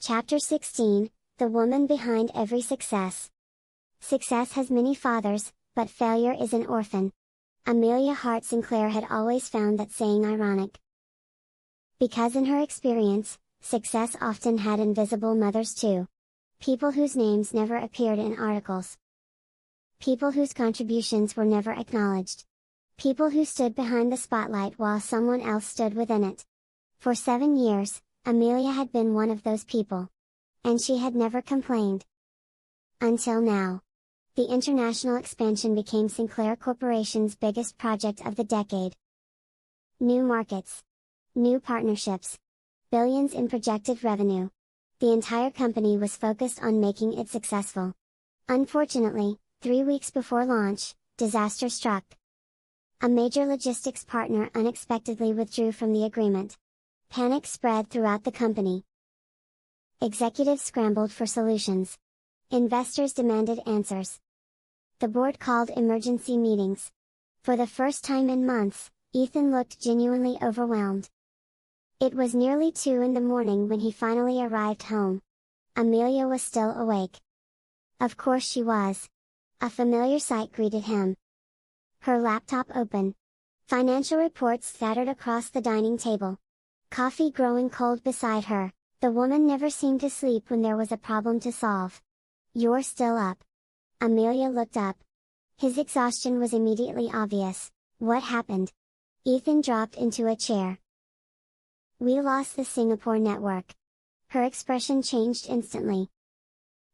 Chapter 16, The Woman Behind Every Success. Success has many fathers, but failure is an orphan. Amelia Hart Sinclair had always found that saying ironic. Because in her experience, success often had invisible mothers too. People whose names never appeared in articles. People whose contributions were never acknowledged. People who stood behind the spotlight while someone else stood within it. For 7 years, Amelia had been one of those people. And she had never complained. Until now. The international expansion became Sinclair Corporation's biggest project of the decade. New markets. New partnerships. Billions in projected revenue. The entire company was focused on making it successful. Unfortunately, 3 weeks before launch, disaster struck. A major logistics partner unexpectedly withdrew from the agreement. Panic spread throughout the company. Executives scrambled for solutions. Investors demanded answers. The board called emergency meetings. For the first time in months, Ethan looked genuinely overwhelmed. It was nearly 2 in the morning when he finally arrived home. Amelia was still awake. Of course she was. A familiar sight greeted him. Her laptop open. Financial reports scattered across the dining table. Coffee growing cold beside her. The woman never seemed to sleep when there was a problem to solve. "You're still up." Amelia looked up. His exhaustion was immediately obvious. "What happened?" Ethan dropped into a chair. "We lost the Singapore network." Her expression changed instantly.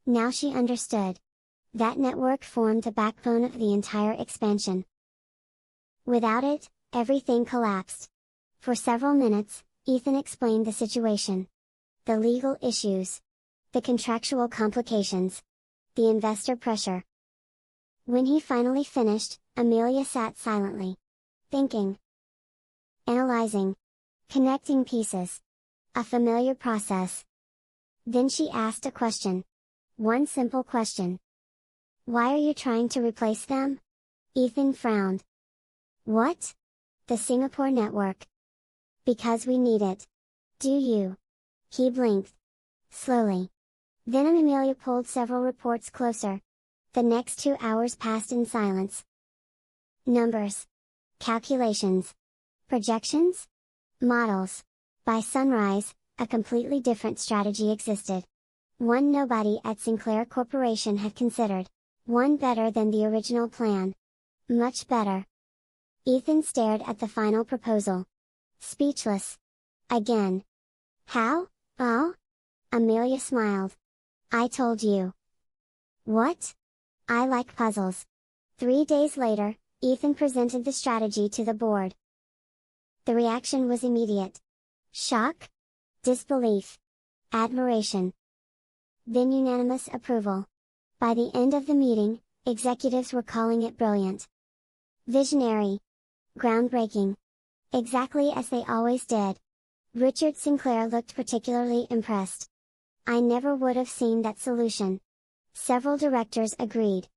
Now she understood. That network formed the backbone of the entire expansion. Without it, everything collapsed. For several minutes, Ethan explained the situation. The legal issues. The contractual complications. The investor pressure. When he finally finished, Amelia sat silently. Thinking. Analyzing. Connecting pieces. A familiar process. Then she asked a question. One simple question. "Why are you trying to replace them?" Ethan frowned. "What?" "The Singapore network." "Because we need it." "Do you?" He blinked. Slowly. Then Amelia pulled several reports closer. The next 2 hours passed in silence. Numbers. Calculations. Projections? Models. By sunrise, a completely different strategy existed. One nobody at Sinclair Corporation had considered. One better than the original plan. Much better. Ethan stared at the final proposal. Speechless. Again. "How? Oh?" Amelia smiled. "I told you." "What?" "I like puzzles." 3 days later, Ethan presented the strategy to the board. The reaction was immediate. Shock? Disbelief? Admiration? Then unanimous approval. By the end of the meeting, executives were calling it brilliant. Visionary. Groundbreaking. Exactly as they always did. Richard Sinclair looked particularly impressed. "I never would have seen that solution." Several directors agreed.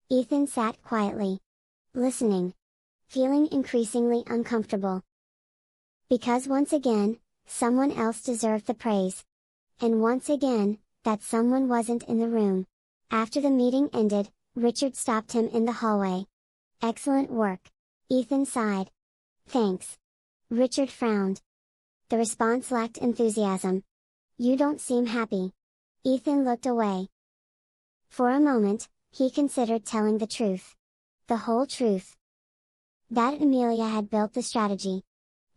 Ethan sat quietly. Listening. Feeling increasingly uncomfortable. Because once again, someone else deserved the praise. And once again, that someone wasn't in the room. After the meeting ended, Richard stopped him in the hallway. "Excellent work." Ethan sighed. "Thanks." Richard frowned. The response lacked enthusiasm. "You don't seem happy." Ethan looked away. For a moment, he considered telling the truth. The whole truth. That Amelia had built the strategy.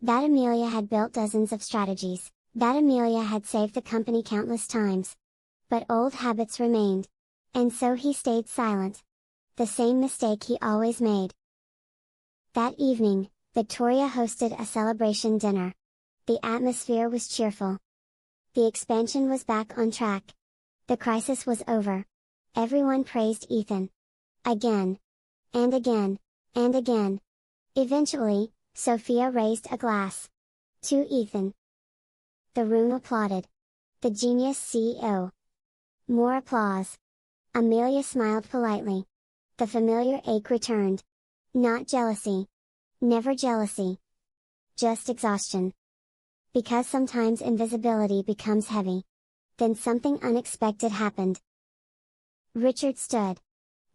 That Amelia had built dozens of strategies. That Amelia had saved the company countless times. But old habits remained. And so he stayed silent. The same mistake he always made. That evening, Victoria hosted a celebration dinner. The atmosphere was cheerful. The expansion was back on track. The crisis was over. Everyone praised Ethan. Again. And again. And again. Eventually, Sophia raised a glass. To Ethan. The room applauded. The genius CEO. More applause. Amelia smiled politely. The familiar ache returned. Not jealousy. Never jealousy. Just exhaustion. Because sometimes invisibility becomes heavy. Then something unexpected happened. Richard stood.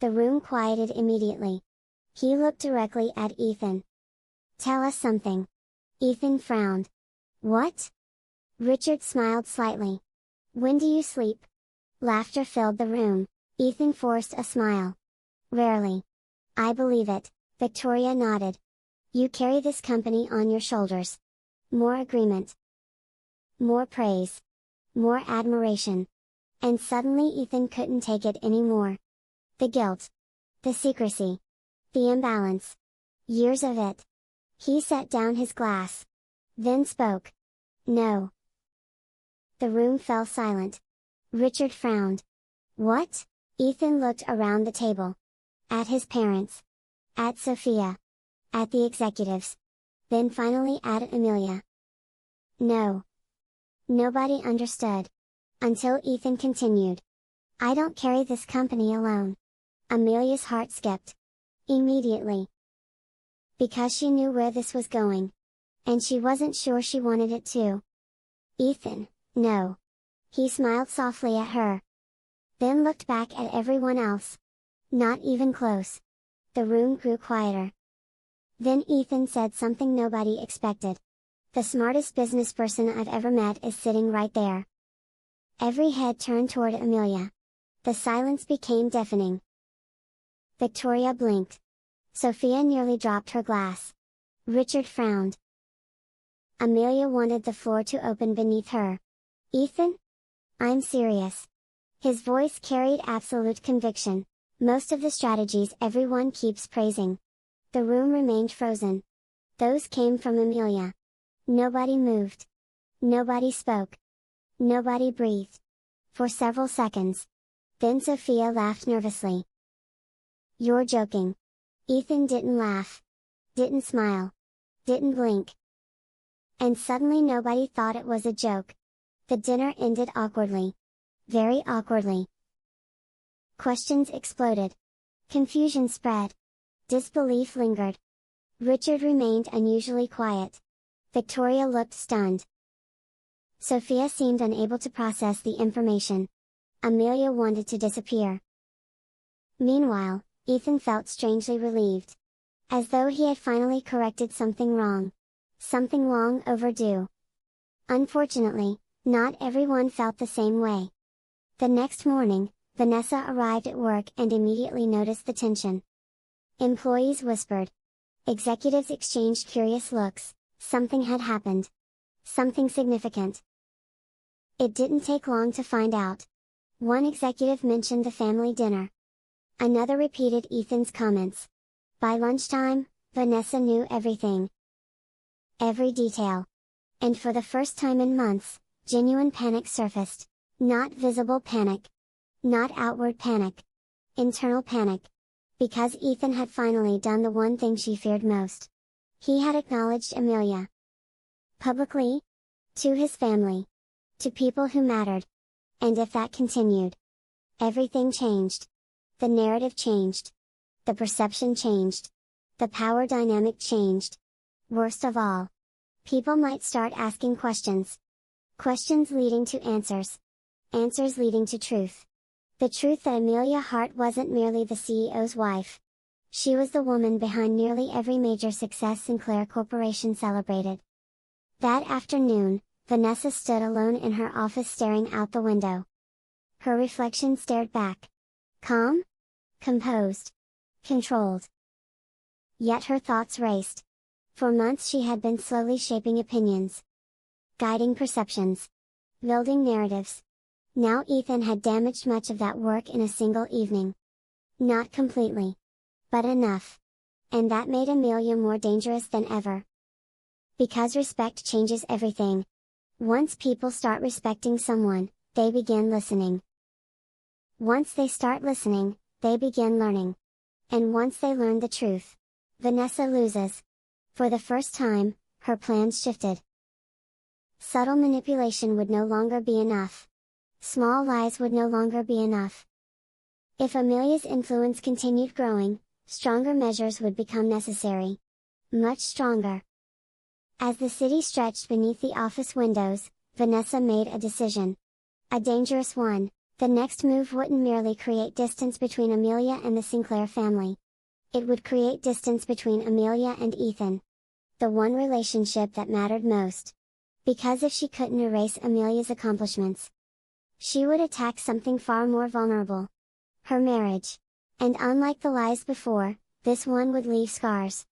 The room quieted immediately. He looked directly at Ethan. "Tell us something." Ethan frowned. "What?" Richard smiled slightly. "When do you sleep?" Laughter filled the room. Ethan forced a smile. "Rarely." "I believe it," Victoria nodded. "You carry this company on your shoulders. More agreement. More praise. More admiration." And suddenly Ethan couldn't take it anymore. The guilt. The secrecy. The imbalance. Years of it. He set down his glass. Then spoke. "No." The room fell silent. Richard frowned. "What?" Ethan looked around the table. At his parents. At Sophia. At the executives. Then finally at Amelia. "No." Nobody understood. Until Ethan continued. "I don't carry this company alone." Amelia's heart skipped. Immediately. Because she knew where this was going. And she wasn't sure she wanted it to. "Ethan, no." He smiled softly at her. Then looked back at everyone else. Not even close. The room grew quieter. Then Ethan said something nobody expected. "The smartest business person I've ever met is sitting right there." Every head turned toward Amelia. The silence became deafening. Victoria blinked. Sophia nearly dropped her glass. Richard frowned. Amelia wanted the floor to open beneath her. "Ethan? I'm serious." His voice carried absolute conviction. "Most of the strategies everyone keeps praising." The room remained frozen. Those came from Amelia. Nobody moved. Nobody spoke. Nobody breathed. For several seconds. Then Sophia laughed nervously. "You're joking." Ethan didn't laugh. Didn't smile. Didn't blink. And suddenly nobody thought it was a joke. The dinner ended awkwardly. Very awkwardly. Questions exploded. Confusion spread. Disbelief lingered. Richard remained unusually quiet. Victoria looked stunned. Sophia seemed unable to process the information. Amelia wanted to disappear. Meanwhile, Ethan felt strangely relieved. As though he had finally corrected something wrong. Something long overdue. Unfortunately, not everyone felt the same way. The next morning, Vanessa arrived at work and immediately noticed the tension. Employees whispered. Executives exchanged curious looks. Something had happened. Something significant. It didn't take long to find out. One executive mentioned the family dinner. Another repeated Ethan's comments. By lunchtime, Vanessa knew everything. Every detail. And for the first time in months, genuine panic surfaced. Not visible panic. Not outward panic. Internal panic. Because Ethan had finally done the one thing she feared most. He had acknowledged Amelia. Publicly. To his family. To people who mattered. And if that continued, everything changed. The narrative changed. The perception changed. The power dynamic changed. Worst of all, people might start asking questions. Questions leading to answers. Answers leading to truth. The truth that Amelia Hart wasn't merely the CEO's wife. She was the woman behind nearly every major success Sinclair Corporation celebrated. That afternoon, Vanessa stood alone in her office staring out the window. Her reflection stared back. Calm? Composed? Controlled? Yet her thoughts raced. For months she had been slowly shaping opinions. Guiding perceptions. Building narratives. Now Ethan had damaged much of that work in a single evening. Not completely. But enough. And that made Amelia more dangerous than ever. Because respect changes everything. Once people start respecting someone, they begin listening. Once they start listening, they begin learning. And once they learn the truth, Vanessa loses. For the first time, her plans shifted. Subtle manipulation would no longer be enough. Small lies would no longer be enough. If Amelia's influence continued growing, stronger measures would become necessary. Much stronger. As the city stretched beneath the office windows, Vanessa made a decision. A dangerous one. The next move wouldn't merely create distance between Amelia and the Sinclair family. It would create distance between Amelia and Ethan. The one relationship that mattered most. Because if she couldn't erase Amelia's accomplishments, she would attack something far more vulnerable. Her marriage. And unlike the lies before, this one would leave scars.